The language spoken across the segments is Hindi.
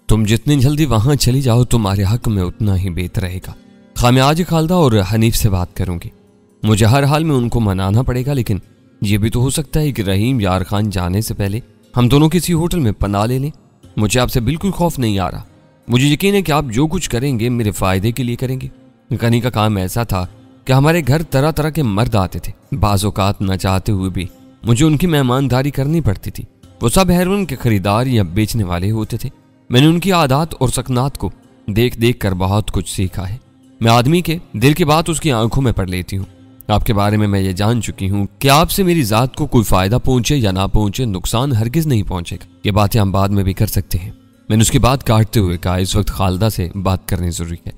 तुम जितनी जल्दी वहां चली जाओ तुम्हारे हक में उतना ही बेहतर रहेगा। मैं आज खालदा और हनीफ से बात करूंगी। मुझे हर हाल में उनको मनाना पड़ेगा, लेकिन यह भी तो हो सकता है कि रहीम यार खान जाने से पहले हम दोनों किसी होटल में पनाह ले लें। मुझे आपसे बिल्कुल खौफ नहीं आ रहा। मुझे यकीन है कि आप जो कुछ करेंगे मेरे फायदे के लिए करेंगे। गनी का काम ऐसा था कि हमारे घर तरह तरह के मर्द आते थे। बाज़ औक़ात न चाहते हुए भी मुझे उनकी मेहमानदारी करनी पड़ती थी। वो सब हेरोइन के खरीदार या बेचने वाले होते थे। मैंने उनकी आदत और सकनात को देख देख कर बहुत कुछ सीखा है। मैं आदमी के दिल की बात उसकी आंखों में पढ़ लेती हूँ। आपके बारे में मैं ये जान चुकी हूँ कि आपसे मेरी जात को कोई फायदा पहुंचे या ना पहुंचे, नुकसान हरगिज नहीं पहुंचेगा। ये बातें हम बाद में भी कर सकते हैं। मैंने उसकी बात काटते हुए कहा, इस वक्त खालदा से बात करनी जरूरी है।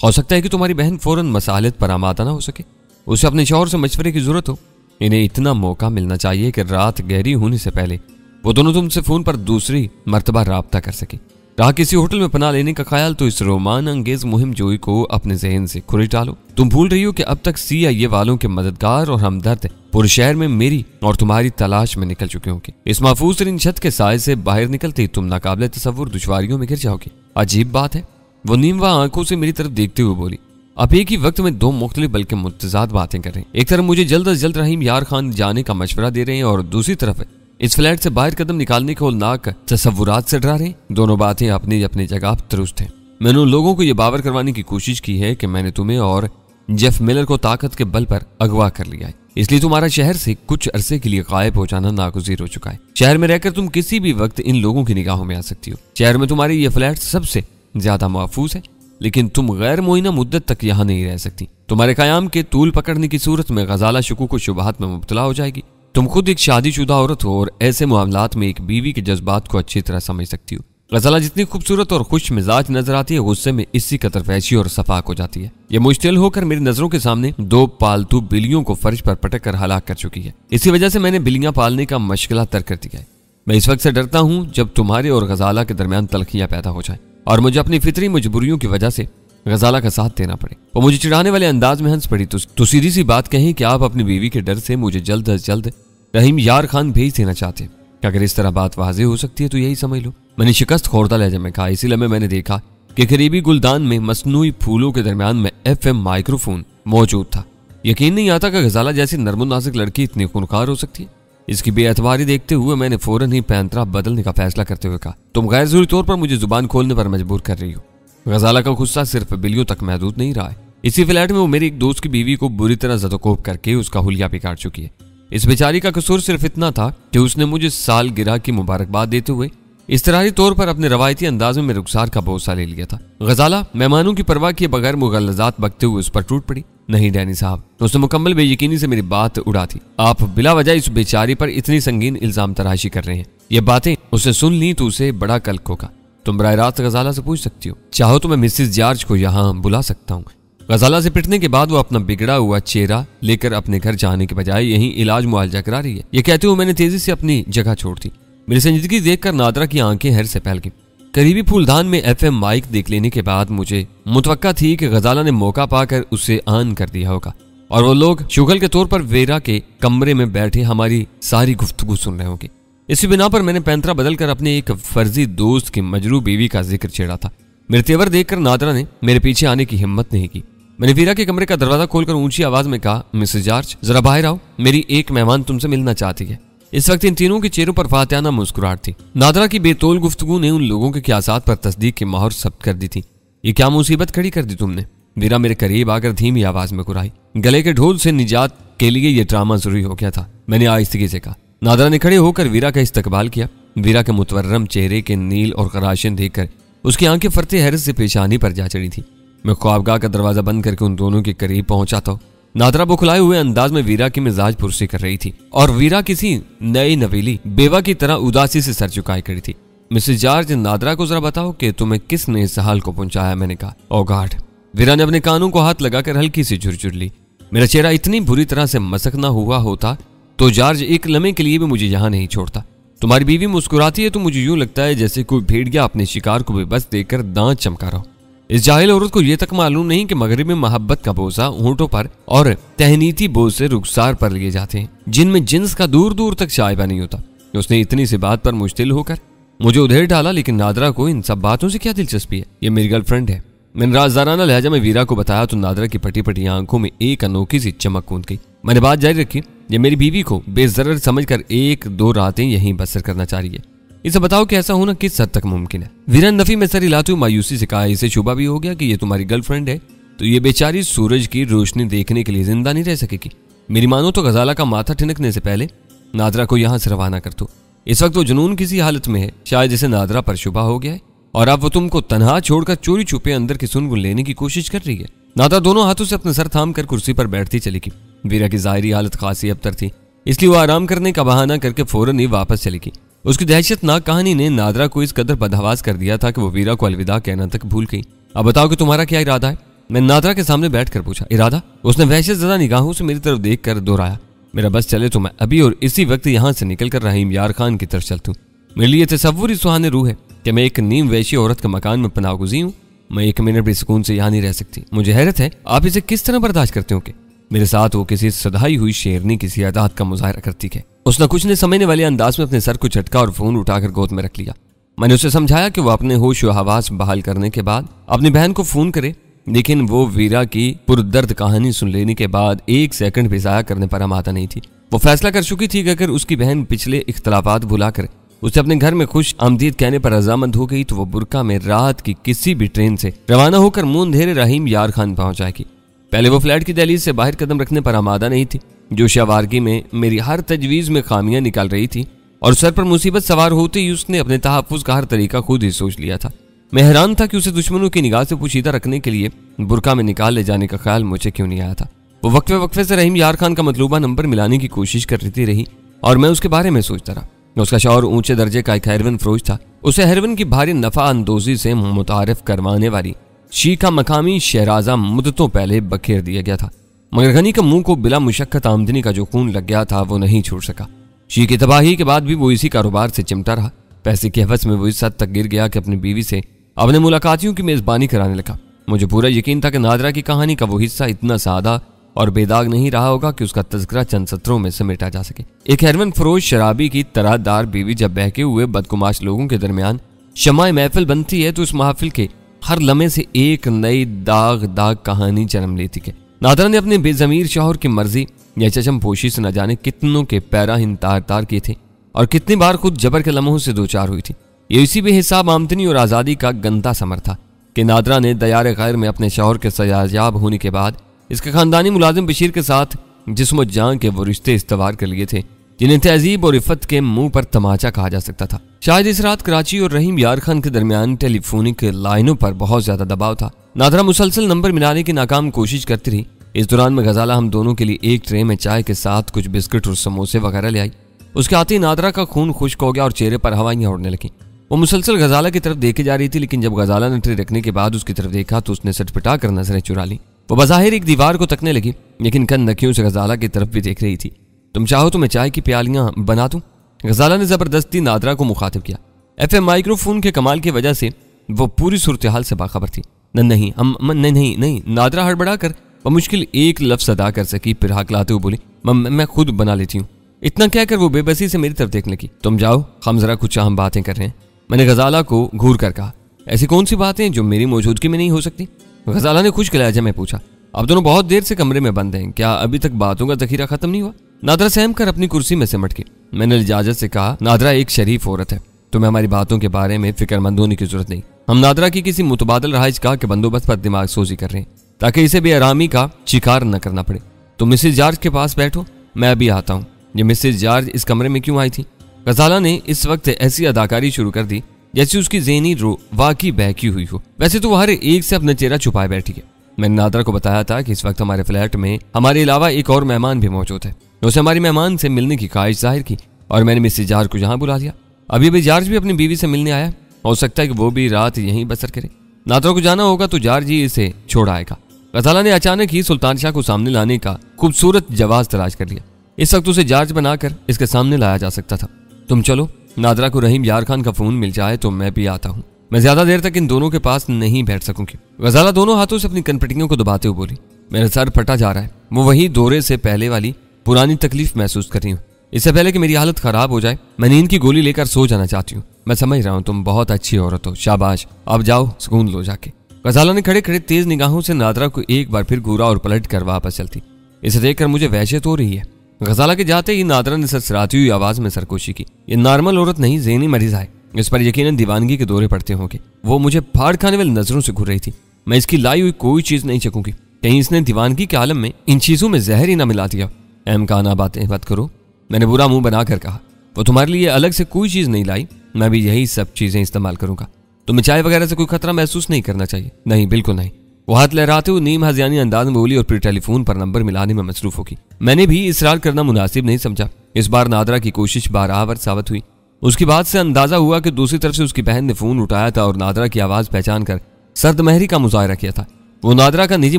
हो सकता है कि तुम्हारी बहन फौरन मसालत पर आमादा ना हो सके, उसे अपने शौहर से मशवरे की जरूरत हो। इन्हें इतना मौका मिलना चाहिए कि रात गहरी होने से पहले वो दोनों तुमसे फोन पर दूसरी मर्तबा राब्ता कर सके। रहा किसी होटल में पनाह लेने का ख्याल, तो इस रोमान अंगेज मुहिम जोई को अपने जहन से खुरी टालो। तुम भूल रही हो कि अब तक CIA वालों के मददगार और हमदर्द पूरे शहर में मेरी और तुम्हारी तलाश में निकल चुके होंगे। इस महफूज तरीन छत के साए से बाहर निकलते ही तुम नाकाबिले तसव्वुर दुश्वारियों में गिर जाओगे। अजीब बात है, वो नीमवा आंखों से मेरी तरफ देखते हुए बोली। अब एक ही वक्त में दो मुख्तलिफ बल्कि मुतजाद बातें कर रहे हैं। एक तरफ मुझे जल्द अज जल्द रहीम यार खान जाने का मशवरा दे रहे हैं और दूसरी तरफ इस फ्लैट से बाहर कदम निकालने के होलनाक तसव्वुरात से डरा रहे हैं। दोनों बातें अपनी अपनी जगह दुरुस्त हैं। मैंने उन लोगों को यह बावर करवाने की कोशिश की है कि मैंने तुम्हें और जेफ मिलर को ताकत के बल पर अगवा कर लिया है, इसलिए तुम्हारा शहर से कुछ अरसे के लिए गायब हो जाना नागुज़ीर हो चुका है। शहर में रहकर तुम किसी भी वक्त इन लोगों की निगाहों में आ सकती हो। शहर में तुम्हारी ये फ्लैट सबसे ज्यादा महफूज है, लेकिन तुम गैर मुइना मुद्दत तक यहाँ नहीं रह सकती। तुम्हारे कयाम के तूल पकड़ने की सूरत में गजाला शुकूक व शुबहात में मुब्तला हो जाएगी। तुम खुद एक शादीशुदा औरत हो और ऐसे मामलात में एक बीवी के जज्बात को अच्छी तरह समझ सकती हो। गजाला जितनी खूबसूरत और खुश मिजाज नजर आती है, गुस्से में इसी कदर वहशी और सफाक हो जाती है। यह मुश्तिल होकर मेरी नजरों के सामने दो पालतू बिल्लियों को फर्श पर पटक कर हलाक कर चुकी है। इसी वजह से मैंने बिल्लियां पालने का मशगला तर्क कर दिया है। मैं इस वक्त से डरता हूँ जब तुम्हारे और गजाला के दरमियान तलखियां पैदा हो जाए और मुझे अपनी फितरी मजबूरियों की वजह से गजाला का साथ देना पड़े। वो मुझे चिढ़ाने वाले अंदाज में हंस पड़ी। तो सीधी सी बात कही कि आप अपनी बीवी के डर से मुझे जल्द अज जल्द रहीम यार खान भेज देना चाहते हैं। अगर इस तरह बात वाज़ेह हो सकती है तो यही समझ लो। मैंने शिकस्त खोरदा लहजा में कहा। इसी लम्हे मैंने देखा कि करीबी गुलदान में मसनूई फूलों के दरमियान में FM माइक्रोफोन मौजूद था। यकीन नहीं आता कि गजाला जैसी नरमो नाजुक लड़की इतनी खूनखार हो सकती है। इसकी बेअतबारी देखते हुए मैंने फौरन ही पैंतरा बदलने का फैसला करते हुए कहा, तुम गैर जरूरी तौर पर मुझे जुबान खोलने पर मजबूर कर रही हो। गजाला का गुस्सा सिर्फ बिल्लियों तक महदूद नहीं रहा है। इसी फ्लैट में वो मेरी एक दोस्त की बीवी को बुरी तरह ज़दोकोब करके उसका हुलिया बिगाड़ चुकी है। इस बेचारी का कसूर सिर्फ इतना था कि उसने मुझे सालगिरह की मुबारकबाद देते हुए इस्तरारी तौर पर अपने रवायती अंदाज में मेरे रुखसार का बोझा ले लिया था। गजाला मेहमानों की परवाह किए बगैर मुगल्लजात बकते हुए उस पर टूट पड़ी। नहीं डैनी साहब, उसने मुकम्मल बेयकीनी से मेरी बात उड़ा दी। आप बिला वजह इस बेचारी पर इतनी संगीन इल्जाम तराशी कर रहे हैं। ये बातें उसे सुन ली तो उसे बड़ा कल्क होगा। तुम बराह रास्त गजाला से पूछ सकती हो। चाहो तो मैं मिसेस जॉर्ज को यहाँ बुला सकता हूँ। गजाला से पिटने के बाद वो अपना बिगड़ा हुआ चेहरा लेकर अपने घर जाने के बजाय यहीं इलाज मुआवजा करा रही है। ये कहते हुए मैंने तेजी से अपनी जगह छोड़ दी। मेरी संजीदगी देखकर नादरा की आंखें हैर से फैल गईं। करीबी फूलदान में FM माइक देख लेने के बाद मुझे मुतवक्का थी कि गजाला ने मौका पाकर उसे आन कर दिया होगा और वो लोग शुगल के तौर पर वेरा के कमरे में बैठे हमारी सारी गुफ्तगू सुन रहे होंगे। इसी बिना पर मैंने पैंतरा बदलकर अपने एक फर्जी दोस्त की मजरू बीवी का जिक्र छेड़ा था। मेरे तेवर देखकर नादरा ने मेरे पीछे आने की हिम्मत नहीं की। मैंने वीरा के कमरे का दरवाजा खोलकर ऊंची आवाज में कहा, मिसेस जॉर्ज जरा बाहर आओ, मेरी एक मेहमान तुमसे मिलना चाहती है। इस वक्त इन तीनों के चेहरों पर फातियाना मुस्कुराहट थी। नादरा की बेतौल गुफ्तगू ने उन लोगों के क़यासात पर तस्दीक की मोहर सब्त कर दी थी। ये क्या मुसीबत खड़ी कर दी तुमने? वीरा मेरे करीब आकर धीमी आवाज में कुराई। गले के ढोल से निजात के लिए यह ड्रामा जरूरी हो गया था, मैंने आहिस्तगी से कहा। नादरा ने खड़े होकर वीरा का इस्तकबाल किया। वीरा के मुतवर्रम चेहरे के नील और खराशन देखकर उसकी आंखें फरते हैरत से पेशानी पर जा चढ़ी थी। मैं ख्वाबगाह का दरवाजा बंद करके उन दोनों के करीब पहुंचा था। नादरा बुखलाए हुए अंदाज में वीरा की मिजाज पुरसी कर रही थी और वीरा किसी नई नवेली बेवा की तरह उदासी से सर झुकाए खड़ी थी। मिसेस जॉर्ज, नादरा को जरा बताओ कि तुम्हें किसने इस हाल को पहुंचाया, मैंने कहा। ओ गॉड! वीरा ने अपने कानों को हाथ लगाकर हल्की सी झुरझुर ली। मेरा चेहरा इतनी बुरी तरह से मसक ना हुआ होता तो जॉर्ज एक लम्हे के लिए भी मुझे यहाँ नहीं छोड़ता। तुम्हारी बीवी मुस्कुराती है तो मुझे यूं लगता है जैसे कोई भेड़िया अपने शिकार को बेबस देखकर दांत चमका रहा हो। इस जाहिल औरत को यह तक मालूम नहीं कि मगरिब में मोहब्बत का बोझा ऊंटों पर और तहनीती बोझ से रुखसार पर लिए जाते हैं, जिनमें जिन्स का दूर दूर तक शायबा नहीं होता। उसने इतनी सी बात पर मुश्तिल होकर मुझे उधेड़ डाला, लेकिन नादरा को इन सब बातों से क्या दिलचस्पी है, ये मेरी गर्लफ्रेंड है। मैंने राजदाराना लहजा में वीरा को बताया तो नादरा की पटी पटी आंखों में एक अनोखी सी चमक कूद गई। मैंने बात जारी रखी, ये मेरी बीवी को बेजरर समझकर 1-2 रातें यहीं बसर करना चाह रही है। इसे बताओ कि ऐसा होना किस हद तक मुमकिन है। वीरा ने नफी में सर हिलाते हुए मायूसी से कहा, इसे शुबा भी हो गया कि ये तुम्हारी गर्लफ्रेंड है तो ये बेचारी सूरज की रोशनी देखने के लिए जिंदा नहीं रह सकेगी। मेरी मानो तो गजाला का माथा ठिनकने से पहले नादरा को यहाँ से रवाना कर दो। इस वक्त वो जुनून किसी हालत में है, शायद इसे नादरा पर शुबा हो गया है और अब वो तुमको तनहा छोड़कर चोरी छुपे अंदर की सुनगुन लेने की कोशिश कर रही है। नादरा दोनों हाथों से अपने सर थाम कर कुर्सी पर बैठती चली गई। वीरा की जाहिरी हालत खासी अबतर थी, इसलिए वो आराम करने का बहाना करके फौरन ही वापस चली गई। उसकी दहशतनाक कहानी ने नादरा को इस कदर बदहवास कर दिया था कि वो वीरा को अलविदा कहना तक भूल गई। अब बताओ कि तुम्हारा क्या इरादा है? मैंने नादरा के सामने बैठकर पूछा। इरादा? उसने वहशत ज़दा निगाहों से मेरी तरफ देखकर दोहराया। मेरा बस चले तो मैं अभी और इसी वक्त यहाँ से निकलकर रहीम यार खान की तरफ चलता हूँ। मेरे लिए तसव्वुर ही सुहाने रूह है कि मैं एक नीम वैशी औरत के मकान में पनाहगुज़ी हूँ। मैं 1 मिनट भी सुकून से यहाँ नहीं रह सकती। मुझे हैरत है आप इसे किस तरह बर्दाश्त करते हो कि मेरे साथ वो किसी सदाई हुई शेरनी किसी आदात का मुजाहरा करती है। उसने कुछ नहीं समझने वाले अंदाज में अपने सर को झटका और फोन उठाकर गोद में रख लिया। मैंने उसे समझाया कि वो अपने होश व हवास बहाल करने के बाद अपनी बहन को फोन करे, लेकिन वो वीरा की पुरदर्द कहानी सुन लेने के बाद 1 सेकंड भी ज़ाया करने पर आमादा नहीं थी। वो फैसला कर चुकी थी कि अगर उसकी बहन पिछले इख्तलाफात भुलाकर उसे अपने घर में खुश आमदीद कहने पर रजामंद हो गई तो वो बुरका में रात की किसी भी ट्रेन से रवाना होकर मुंह अंधेरे रहीम यार खान पहुंच जाएगी। पहले वो फ्लैट की दहलीज से बाहर कदम रखने पर आमादा नहीं थी। जोशावारगी में मेरी हर तजवीज़ में खामियां निकाल रही थी और सर पर मुसीबत सवार होते ही उसने अपने तहफ़्फ़ुज़ का हर तरीका खुद ही सोच लिया था। मैं हैरान था कि उसे दुश्मनों की निगाह से पोशीदा रखने के लिए बुरका में निकाल ले जाने का ख्याल मुझे क्यों नहीं आया था। वो वक्फे वक्फे से रहीम यार खान का मतलूबा नंबर मिलाने की कोशिश करती रही और मैं उसके बारे में सोचता रहा। उसका शौहर ऊंचे दर्जे का एक हेरोइन फरोश था। उसे हेरोइन की भारी नफा अंदोजी से मुतारिफ करवाने वाली शी का मकामी शहराजा मुद्दतों पहले बखेर दिया गया था, मगर गनी के मुंह को बिला मुशक्कत आमदनी का जो खून लग गया था वो नहीं छोड़ सका। शी की तबाही के बाद भी वो इसी कारोबार से चिमटा रहा। पैसे की हवस में वो इस हद तक गिर गया कि अपनी बीवी से अपने मुलाकातियों की मेजबानी कराने लगा। मुझे पूरा यकीन था कि नादरा की कहानी का वो हिस्सा इतना सादा और बेदाग नहीं रहा होगा कि उसका तज़किरा चंद सत्रों में समेटा जा सके। एक हेरोइन फरोश शराबी की तरादार बीवी जब बहके हुए बदकुमाश लोगों के दरमियान शमाए महफिल बनती है तो उस महफिल के हर लम्हे से एक नई दाग कहानी जन्म लेती है। नादरा ने अपने बेजमीर शौहर की मर्जी या चचम पोशी से न जाने कितनों के पैरा हिन तार किए थे और कितनी बार खुद जबर के लम्हों से दो चार हुई थी। ये इसी बेहिसाब आमदनी और आज़ादी का गंदा समर था कि नादरा ने दयार गैर में अपने शौहर के सयाजाब होने के बाद इसके खानदानी मुलाजिम बशीर के साथ जिस्म जान के वो रिश्ते इस्तवार कर लिए थे जिन्हें तहजीब और इफ़्फ़त के मुंह पर तमाचा कहा जा सकता था। शायद इस रात कराची और रहीम यार खान के दरमियान टेलीफोनिक लाइनों पर बहुत ज्यादा दबाव था। नादरा मुसलसल नंबर मिलाने की नाकाम कोशिश करती रही। इस दौरान में गजाला हम दोनों के लिए एक ट्रे में चाय के साथ कुछ बिस्किट और समोसे वगैरह ले आई। उसके आते ही नादरा का खून खुश्क हो गया और चेहरे पर हवाइयां उड़ने लगी। वो मुसलसल गजाला की तरफ देखे जा रही थी, लेकिन जब गजाला ने ट्रे रखने के बाद उसकी तरफ देखा तो उसने सटपटा कर नजरें चुरा ली। वो बज़ाहिर एक दीवार को तकने लगी, लेकिन कन नखियों से गजाला की तरफ भी देख रही थी। तुम चाहो तो मैं चाय की प्यालियां बना दूं? गजाला ने जबरदस्ती नादरा को मुखातिब किया। FM माइक्रोफोन के कमाल की वजह से वो पूरी सूरत हाल से बाखबर थी। नहीं हम नहीं। नादरा हड़बड़ा कर मुश्किल एक लफ्ज अदा कर सकी, फिर हकलाते हुए बोली, मैं खुद बना लेती हूँ। इतना कहकर वो बेबसी से मेरी तरफ देखने लगी। तुम जाओ, हम जरा कुछ अहम बातें कर रहे हैं। मैंने गजाला को घूर कर कहा। ऐसी कौन सी बातें जो मेरी मौजूदगी में नहीं हो सकती? गजाला ने खुश लहजे में पूछा। अब दोनों बहुत देर से कमरे में बंद हैं, क्या अभी तक बातों का जखीरा खत्म नहीं हुआ? नादरा सहम कर अपनी कुर्सी में सिमट गई। मैंने इजाजत से कहा, नादरा एक शरीफ औरत है, तुम्हें हमारी बातों के बारे में फिक्रमंद होने की जरूरत नहीं। हम नादरा की किसी मुतबादल रहाइश गाह के बंदोबस्त पर दिमाग सोजी कर रहे हैं ताकि इसे बेआरामी का शिकार न करना पड़े। तो मिसेज जॉर्ज के पास बैठो, मैं अभी आता हूँ। ये मिसेज जॉर्ज इस कमरे में क्यों आई थी? गजाला ने इस वक्त ऐसी अदाकारी शुरू कर दी जैसे उसकी ज़हनी रो वाकई बहकी हुई हो। वैसे तो वो हर एक से अपना चेहरा छुपाए बैठी है। मैंने नादरा को बताया था कि इस वक्त हमारे फ्लैट में हमारे अलावा एक और मेहमान भी मौजूद है। उसे हमारी मेहमान से मिलने की ख्वाहिश जाहिर की और मैंने मिसेज जॉर्ज को यहाँ बुला लिया। अभी भी जॉर्ज भी अपनी बीवी से मिलने आया, हो सकता है कि वो भी रात यहीं बसर करे। नादरा को जाना होगा तो जॉर्ज ही इसे छोड़ आएगा। गजाला ने अचानक ही सुल्तान शाह को सामने लाने का खूबसूरत जवाब तलाश कर लिया। इस वक्त उसे जॉर्ज बनाकर इसके सामने लाया जा सकता था। तुम चलो, नादरा को रहीम यार खान का फोन मिल जाए तो मैं भी आता हूँ। मैं ज्यादा देर तक इन दोनों के पास नहीं बैठ सकूंगी। गजाला दोनों हाथों से अपनी कनपटियों को दबाते हुए बोली, मेरा सर फटा जा रहा है। वो वही दौरे से पहले वाली पुरानी तकलीफ महसूस कर रही हूँ। इससे पहले कि मेरी हालत खराब हो जाए मैं नींद की गोली लेकर सो जाना चाहती हूँ। मैं समझ रहा हूँ तुम बहुत अच्छी औरत हो, शाबाश, अब जाओ सुकून लो जाके। गजाला ने खड़े खड़े तेज निगाहों से नादरा को एक बार फिर घूरा और पलट कर वापस चलती। इसे देखकर मुझे वहशत हो रही है। गजाला के जाते ही नादरा ने सरसराती हुई आवाज में सरकोशी की। ये नॉर्मल औरत नहीं, ज़हनी मरीज है, इस पर यकीनन दीवानगी के दौरे पड़ते होंगे। वो मुझे फाड़ खाने वाली नजरों से घूर रही थी। मैं इसकी लाई हुई कोई चीज नहीं चखूंगी, कहीं इसने दीवानगी के आलम में इन चीजों में जहर ही ना मिला दिया। अहमकाना बातें मत करो, मैंने बुरा मुंह बनाकर कहा। वो तुम्हारे लिए अलग से कोई चीज नहीं लाई, मैं भी यही सब चीजें इस्तेमाल करूंगा। तुम्हें चाय वगैरह से कोई खतरा महसूस नहीं करना चाहिए। नहीं, बिल्कुल नहीं। वो हाथ लहराते हुए नीम हज़ियानी अंदाज में बोली और फिर टेलीफोन पर नंबर मिलाने में मसरूफ होगी। मैंने भी इसरार करना मुनासिब नहीं समझा। इस बार नादरा की कोशिश बराबर साबित हुई। उसकी बात से अंदाजा हुआ कि दूसरी तरफ से उसकी बहन ने फोन उठाया था और नादरा की आवाज पहचान कर सर्द महरी का मुजाहरा किया था। वो नादरा का निजी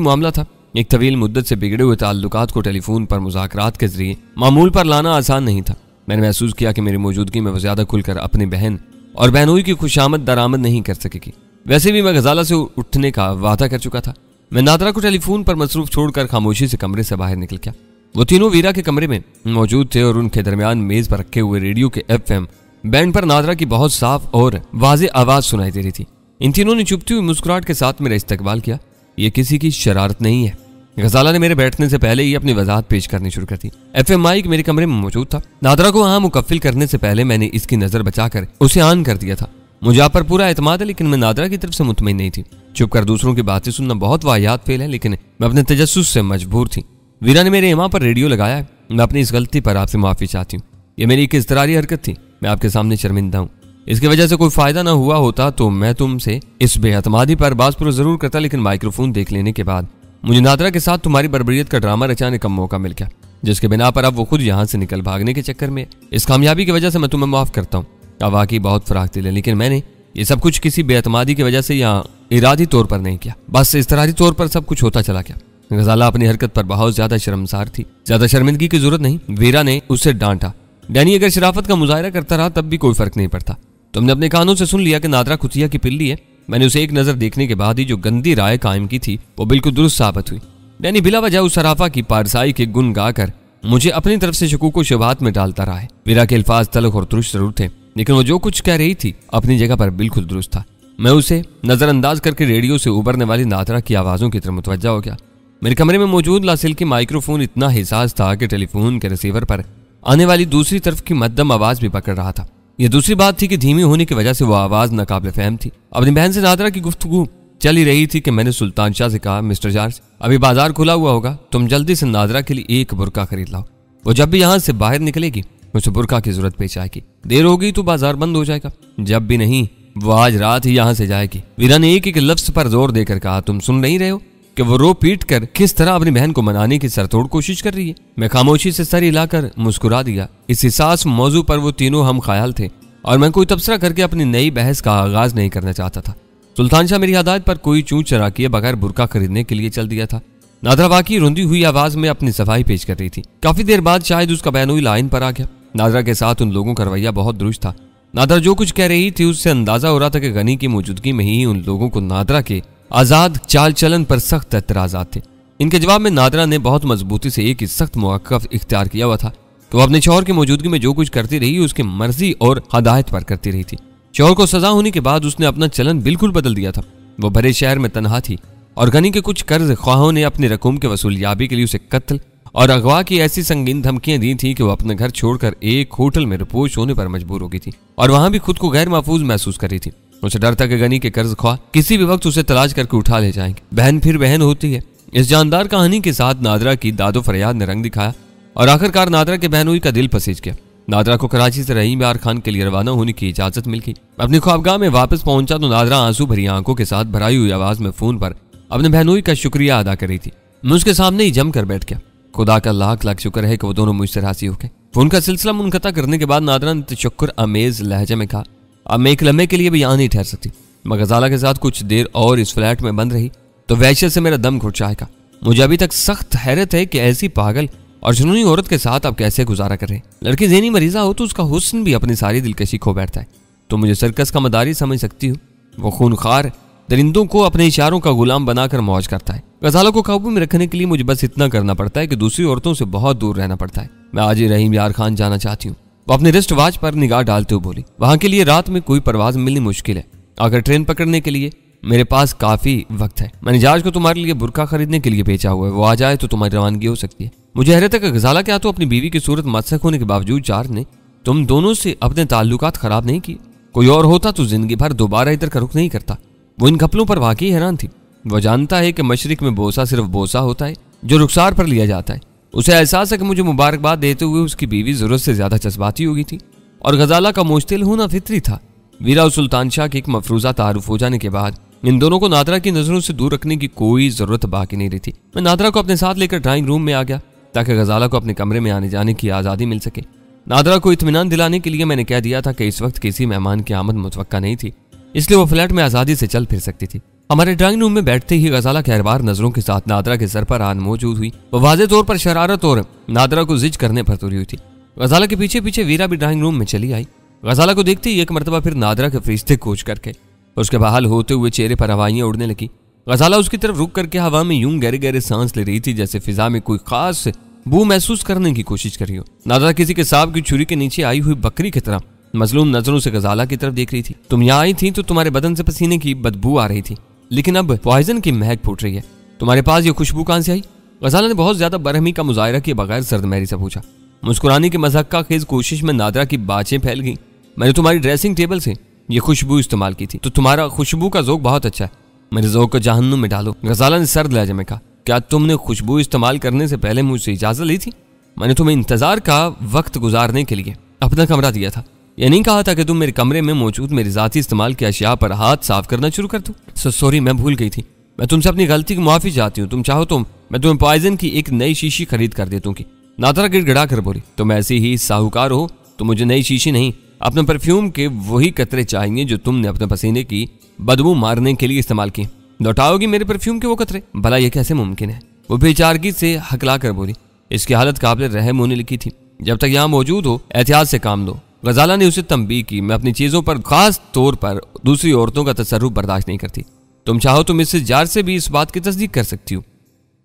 मामला था। एक तवील मुद्दत से बिगड़े हुए ताल्लुकात को टेलीफोन पर मुज़ाकरात के जरिए मामूल पर लाना आसान नहीं था। मैंने महसूस किया कि मेरी मौजूदगी में वो ज्यादा खुलकर अपनी बहन और बहनोई की खुशामद दरामद नहीं कर सकेगी। वैसे भी मैं गजाला से उठने का वादा कर चुका था। मैं नादरा को टेलीफोन पर मसरूफ छोड़कर खामोशी से कमरे से बाहर निकल गया। वो तीनों वीरा के कमरे में मौजूद थे और उनके दरमियान मेज पर रखे हुए रेडियो के FM बैंड पर नादरा की बहुत साफ और वाज़ेह आवाज सुनाई दे रही थी। इन तीनों ने चुपती हुई मुस्कुराहट के साथ मेरा इस्तकबाल किया। ये किसी की शरारत नहीं है। गजाला ने मेरे बैठने से पहले ही अपनी वजाहत पेश करनी शुरू कर दी। FM माइक मेरे कमरे में मौजूद था। नादरा को वहां मुकफ्फिल करने से पहले मैंने इसकी नजर बचाकर उसे ऑन कर दिया था। मुझे आप पर पूरा एतमाद है, लेकिन मैं नादरा की तरफ से मुतमईन नहीं थी। चुप कर दूसरों की बातें सुनना बहुत वाहियात फेल है, लेकिन मैं अपने तजस्सुस से मजबूर थी। वीरा ने मेरे इमाम पर रेडियो लगाया है। मैं अपनी इस गलती पर आपसे माफी चाहती हूँ। ये मेरी एक इज़्तिरारी हरकत थी। मैं आपके सामने शर्मिंदा हूँ। इसकी वजह से कोई फायदा ना हुआ होता तो मैं तुमसे इस बेअतमादी पर बाज़पुर जरूर करता, लेकिन माइक्रोफोन देख लेने के बाद मुझे नादरा के साथ तुम्हारी बर्बरियत का ड्रामा रचाने का मौका मिल गया, जिसके बिना पर अब वो खुद यहाँ से निकल भागने के चक्कर में। इस कामयाबी की वजह से मैं तुम्हें माफ करता हूँ। क्या वाकई बहुत फराख दिल है, लेकिन मैंने ये सब कुछ किसी बेअतमादी की वजह से या इरादी तौर पर नहीं किया। बस इज़्तिरारी तौर पर सब कुछ होता चला गया। गजाला अपनी हरकत पर बहुत ज्यादा शर्मसार थी। ज्यादा शर्मिंदगी की जरूरत नहीं, वीरा ने उसे डांटा। डैनी अगर शराफत का मुजाहरा करता रहा तब भी कोई फर्क नहीं पड़ता। तुमने अपने कानों से सुन लिया कि नादरा खुतिया की पिल्ली है। मैंने उसे एक नजर देखने के बाद ही जो गंदी राय कायम की थी वो बिल्कुल दुरुस्त साबित हुई। डैनी बिला वजह उस सराफा की पारसाई के गुन गाकर मुझे अपनी तरफ से शकूक व शुबहात में डालता रहा है। वीरा के अल्फाज तलख और तुरुष जरूर थे, लेकिन वो जो कुछ कह रही थी अपनी जगह पर बिल्कुल दुरुस्त था। मैं उसे नजरअंदाज करके रेडियो से उभरने वाली नादरा की आवाजों की तरफ मुतवज्जा हो गया। मेरे कमरे में मौजूद लासिल की माइक्रोफोन इतना हिसास था कि टेलीफोन के रिसीवर पर आने वाली दूसरी तरफ की मध्यम आवाज भी पकड़ रहा था। यह दूसरी बात थी कि धीमी होने की वजह से वो आवाज नाकाबिल फहम थी। अपनी बहन से नादरा की गुफ्तगू चल ही रही थी कि मैंने सुल्तान शाह से कहा, मिस्टर जॉर्ज, अभी बाजार खुला हुआ होगा, तुम जल्दी से नादरा के लिए एक बुरका खरीद लाओ। वो जब भी यहाँ से बाहर निकलेगी उसे बुरका की जरूरत पेश आएगी। देर होगी तो बाजार बंद हो जाएगा। जब भी नहीं, वो आज रात ही यहाँ से जाएगी। वीरा ने एक एक लफ्ज पर जोर देकर कहा, तुम सुन नहीं रहे हो कि वो रो पीट कर किस तरह अपनी बहन को मनाने की सरतोड़ कोशिश कर रही है। मैं खामोशी से सर हिलाकर मुस्कुरा दिया। इस हिसास मौजू पर वो तीनों हम ख्याल थे और मैं कोई तबसरा करके अपनी नई बहस का आगाज नहीं करना चाहता था। सुल्तान शाह मेरी हदायत पर कोई चूं चरा किए बगैर बुरका खरीदने के लिए चल दिया था। नादरा वाकई रोंदी हुई आवाज में अपनी सफाई पेश कर रही थी। काफी देर बाद शायद उसका बहनोई लाइन पर आ गया। नादरा के साथ उन लोगों का रवैया बहुत दुरुस्त था। नादरा जो कुछ कह रही थी उससे अंदाजा हो रहा था कि गनी की मौजूदगी में ही उन लोगों को नादरा के आजाद चाल चलन पर सख्त एतराजात थे। इनके जवाब में नादरा ने बहुत मजबूती से एक ही सख्त मौक़िफ़ इख्तियार किया हुआ था कि वो अपने शौहर की मौजूदगी में जो कुछ करती रही उसकी मर्जी और हदायत पर करती रही थी। शौहर को सजा होने के बाद उसने अपना चलन बिल्कुल बदल दिया था। वो भरे शहर में तनहा थी और गनी के कुछ कर्ज ख्वाहों ने अपनी रकूम के वसूलियाबी के लिए उसे कत्ल और अगवा की ऐसी संगीन धमकियां दी थी कि वो अपने घर छोड़कर एक होटल में रिपोश होने पर मजबूर हो गई थी और वहां भी खुद को गैर महफूज महसूस कर रही थी। उसे डर था कि गनी के कर्ज ख्वाह किसी भी वक्त उसे तलाश करके उठा ले जाएंगे। बहन फिर बहन होती है। इस जानदार कहानी के साथ नादरा की दादो फरियाद ने रंग दिखाया और आखिरकार नादरा के बहनोई का दिल पसीज गया। नादरा को कराची से रहीम यार खान के लिए रवाना होने की इजाजत मिल गई। अपनी ख्वाबगाह में वापस पहुंचा तो नादरा आंसू भरी आंखों के साथ भराई हुई आवाज में फोन पर अपने बहनोई का शुक्रिया अदा कर रही थी। मैं उसके सामने ही जम कर बैठ गया। खुदा का लाख लाख शुक्र है कि वो दोनों मुझसे राजी हो गए। फोन का सिलसिला मुनक़ता करने के बाद नादरा ने तशक्कुर अमेज लहजे में कहा, अब मैं एक लम्हे के लिए भी यहाँ नहीं ठहर सकती। मैं गजाला के साथ कुछ देर और इस फ्लैट में बंद रही तो वहशत से मेरा दम घुट जाएगा। मुझे अभी तक सख्त हैरत है कि ऐसी पागल और जुनूनी औरत के साथ आप कैसे गुजारा कर रहे हैं। लड़की ज़हनी मरीजा हो तो उसका हुस्न भी अपनी सारी दिलकशी खो बैठता है। तो मुझे सर्कस का मदारी समझ सकती हो। वो खूनखार दरिंदों को अपने इशारों का गुलाम बनाकर मौज करता है। गजाला को काबू में रखने के लिए मुझे बस इतना करना पड़ता है कि दूसरी औरतों से बहुत दूर रहना पड़ता है। मैं आज ही रहीम यार खान जाना चाहती हूँ। वो अपने रिस्ट वॉच पर निगाह डालते हुए बोली, वहां के लिए रात में कोई परवाज मिलनी मुश्किल है। अगर ट्रेन पकड़ने के लिए मेरे पास काफी वक्त है। मैंने जहाज को तुम्हारे लिए बुर्का खरीदने के लिए भेजा हुआ है, वो आ जाए तो तुम्हारी रवानगी हो सकती है। मुझे हैरत है कि गजाला क्या तो अपनी बीवी की सूरत मत्सक होने के बावजूद चार ने तुम दोनों से अपने ताल्लुकात खराब नहीं किए। कोई और होता तो जिंदगी भर दोबारा इधर का रुख नहीं करता। वो इन घपलों पर वाकई हैरान थी। वो जानता है कि मशरिक में बोसा सिर्फ बोसा होता है जो रुखसार पर लिया जाता है। उसे एहसास है कि मुझे मुबारकबाद देते हुए उसकी बीवी जरूरत से ज्यादा जज्बाती हो गई थी और गजाला का मुश्तिल होना फितरी था। वीरा और सुल्तान शाह के एक मफरूजा तारुफ हो जाने के बाद इन दोनों को नादरा की नजरों से दूर रखने की कोई जरूरत बाकी नहीं रही थी। मैं नादरा को अपने साथ लेकर ड्राइंग रूम में आ गया ताकि गजाला को अपने कमरे में आने जाने की आज़ादी मिल सके। नादरा को इत्मीनान दिलाने के लिए मैंने कह दिया था कि इस वक्त किसी मेहमान की आमद मुतवक्का नहीं थी, इसलिए वो फ्लैट में आज़ादी से चल फिर सकती थी। हमारे ड्राइंग रूम में बैठते ही गजाला खैरबार नजरों के साथ नादरा के सर पर आन मौजूद हुई। वो वाज़े तौर पर शरारत और नादरा को जिज करने पर तुरी हुई थी। गजाला के पीछे पीछे वीरा भी ड्राइंग रूम में चली आई। गजाला को देखते ही एक मरतबा फिर नादरा के फरिश्ते कूच करके उसके बहाल होते हुए चेहरे पर हवाइयां उड़ने लगी। गजाला उसकी तरफ रुक करके हवा में यूं गहरे गहरे सांस ले रही थी जैसे फिजा में कोई खास बू महसूस करने की कोशिश कर रही हो। नादरा किसी के सांप की छुरी के नीचे आई हुई बकरी की तरह मजलूम नजरों से गजाला की तरफ देख रही थी। तुम यहाँ आई थी तो तुम्हारे बदन से पसीने की बदबू आ रही थी, लेकिन अब पॉइजन की महक फूट रही है। तुम्हारे पास ये खुशबू कहां से आई? गजाला ने बहुत ज्यादा बरहमी का मुजाहरा किए बगैर सर्दमहरी से पूछा। मुस्कुराने की मज़ाक़ खेज कोशिश में नादरा की बातें फैल गई। मैंने तुम्हारी ड्रेसिंग टेबल से ये खुशबू इस्तेमाल की थी, तो तुम्हारा खुशबू का ज़ौक़ बहुत अच्छा है। मेरे ज़ौक़ को जहन्नुम में डालो। गजाला ने सर्द लहजे में कहा, क्या तुमने खुशबू इस्तेमाल करने से पहले मुझसे इजाज़त ली थी? मैंने तुम्हें इंतजार का वक्त गुजारने के लिए अपना कमरा दिया था। यह नहीं कहा था कि तुम मेरे कमरे में मौजूद मेरी ज़ाती इस्तेमाल की अशिया पर हाथ साफ करना शुरू कर दो। सॉरी, मैं भूल गई थी। मैं तुमसे अपनी गलती की माफ़ी चाहती हूँ। तुम चाहो तो मैं तुम्हें पॉइजन की एक नई शीशी खरीद कर देता हूँ। नादरा गिड़गिड़ा कर बोली, तुम ऐसे ही साहूकार हो तो मुझे नई शीशी नहीं, अपने परफ्यूम के वही कतरे चाहिए जो तुमने अपने पसीने की बदबू मारने के लिए इस्तेमाल किए। लौटाओगी मेरे परफ्यूम के वो कतरे? भला ये कैसे मुमकिन है? वो बेचारगी से हकला कर बोली, इसकी हालत काबिल रहम होने लिखी थी। जब तक यहाँ मौजूद हो एहतियात से काम लो। गजाला ने उसे तंबीह की, मैं अपनी चीज़ों पर खास तौर पर दूसरी औरतों का तसर्रुफ बर्दाश्त नहीं करती। तुम चाहो तो मिसेस जार से भी इस बात की तस्दीक कर सकती हो।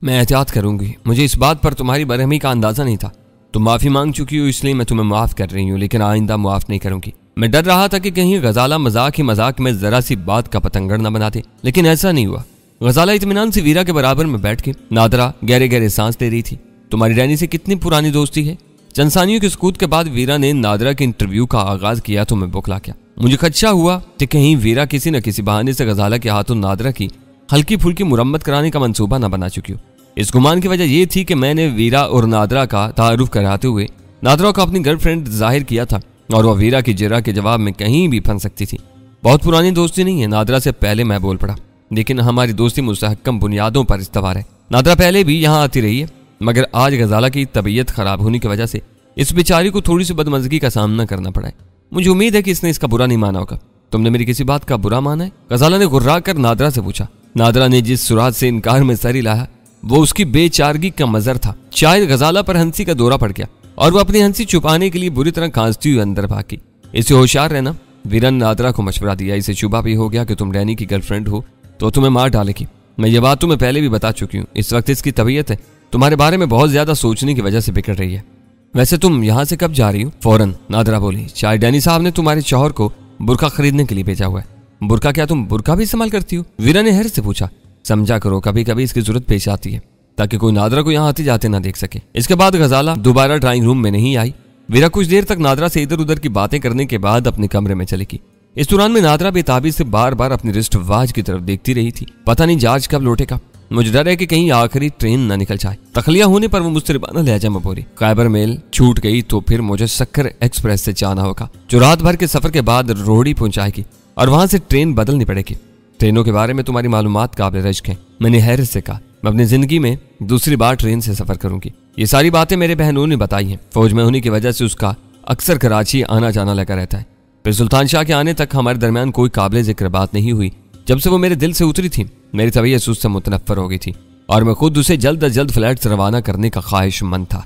मैं एहतियात करूंगी। मुझे इस बात पर तुम्हारी बरहमी का अंदाजा नहीं था। तुम माफ़ी मांग चुकी हो इसलिए मैं तुम्हें माफ़ कर रही हूँ, लेकिन आइंदा माफ़ नहीं करूंगी। मैं डर रहा था कि कहीं गजाला मजाक ही मजाक में जरा सी बात का पतंगड़ न बना दे, लेकिन ऐसा नहीं हुआ। गजाला इत्मीनान से वीरा के बराबर में बैठ के नादरा गहरे गहरे सांस ले रही थी। तुम्हारी डैनी से कितनी पुरानी दोस्ती है? चंद सानियों के सुकूत के बाद वीरा ने नादरा के इंटरव्यू का आगाज किया तो मैं बौखला गया। मुझे खदशा हुआ कि कहीं वीरा किसी न किसी बहाने से गजाला के हाथों नादरा की हल्की फुल्की मुरम्मत कराने का मंसूबा न बना चुकी हो। इस गुमान की वजह यह थी कि मैंने वीरा और नादरा का तारुफ कराते हुए नादरा को अपनी गर्लफ्रेंड जाहिर किया था और वह वीरा की जिरा के जवाब में कहीं भी फंस सकती थी। बहुत पुरानी दोस्ती नहीं है। नादरा से पहले मैं बोल पड़ा, लेकिन हमारी दोस्ती मुस्तहकम बुनियादों पर इस्तवार है। नादरा पहले भी यहाँ आती रही है, मगर आज गजाला की तबीयत खराब होने की वजह से इस बेचारी को थोड़ी सी बदमज़गी का सामना करना पड़ा है। मुझे उम्मीद है कि इसने इसका बुरा नहीं माना होगा। तुमने मेरी किसी बात का बुरा माना है? गजाला ने गुर्रा कर नादरा से पूछा। नादरा ने जिस सुरात से इनकार में सर हिलाया वो उसकी बेचारगी का मजर था। शायद गजाला पर हंसी का दौरा पड़ गया और वो अपनी हंसी छुपाने के लिए बुरी तरह खांसती हुई अंदर भागी। इसे होशियार रहना। वीरा ने नादरा को मशवरा दिया। इसे शुबा भी हो गया कि तुम डैनी की गर्लफ्रेंड हो तो तुम्हें मार डालेगी। मैं ये बात तुम्हें पहले भी बता चुकी हूँ। इस वक्त इसकी तबीयत है तुम्हारे बारे में बहुत ज्यादा सोचने की वजह से बिगड़ रही है। वैसे तुम यहाँ से कब जा रही हो? फौरन, नादरा बोली। शायद डैनी साहब ने तुम्हारे शौहर को बुरका खरीदने के लिए भेजा हुआ है। बुरका? क्या तुम बुरका भी इस्तेमाल करती हो? वीरा ने हैरत से पूछा। समझा करो, कभी कभी इसकी जरूरत पेश आती है ताकि कोई नादरा को यहाँ आते जाते ना देख सके। इसके बाद गजाला दोबारा ड्राइंग रूम में नहीं आई। वीरा कुछ देर तक नादरा से इधर उधर की बातें करने के बाद अपने कमरे में चली गई। इस दौरान में नादरा बेताबी से बार बार अपनी रिस्ट वॉच की तरफ देखती रही थी। पता नहीं जहाज कब लौटेगा। मुझे डर है कि कहीं आखिरी ट्रेन ना निकल जाए। तखलिया होने पर वो मुस्तरबाना लहजा में बोली, खैबर मेल छूट गई तो फिर मुझे सक्कर एक्सप्रेस से जाना होगा, जो रात भर के सफर के बाद रोहड़ी पहुंचाएगी और वहां से ट्रेन बदलनी पड़ेगी। ट्रेनों के बारे में तुम्हारी मालूमात काबिल रश्क हैं। मैंने हैरत से कहा, मैं अपनी जिंदगी में दूसरी बार ट्रेन से सफर करूंगी। ये सारी बातें मेरे बहनों ने बताई हैं। फौज में होने की वजह से उसका अक्सर कराची आना जाना लगा रहता है। फिर सुल्तान शाह के आने तक हमारे दरमियान कोई काबिल जिक्र बात नहीं हुई। जब से वो मेरे दिल से उतरी थी मेरी तबीयत उससे मुतनफ्फर हो गई थी और मैं खुद उसे जल्द अज जल्द फ्लैट से रवाना करने का ख्वाहिशमंद था।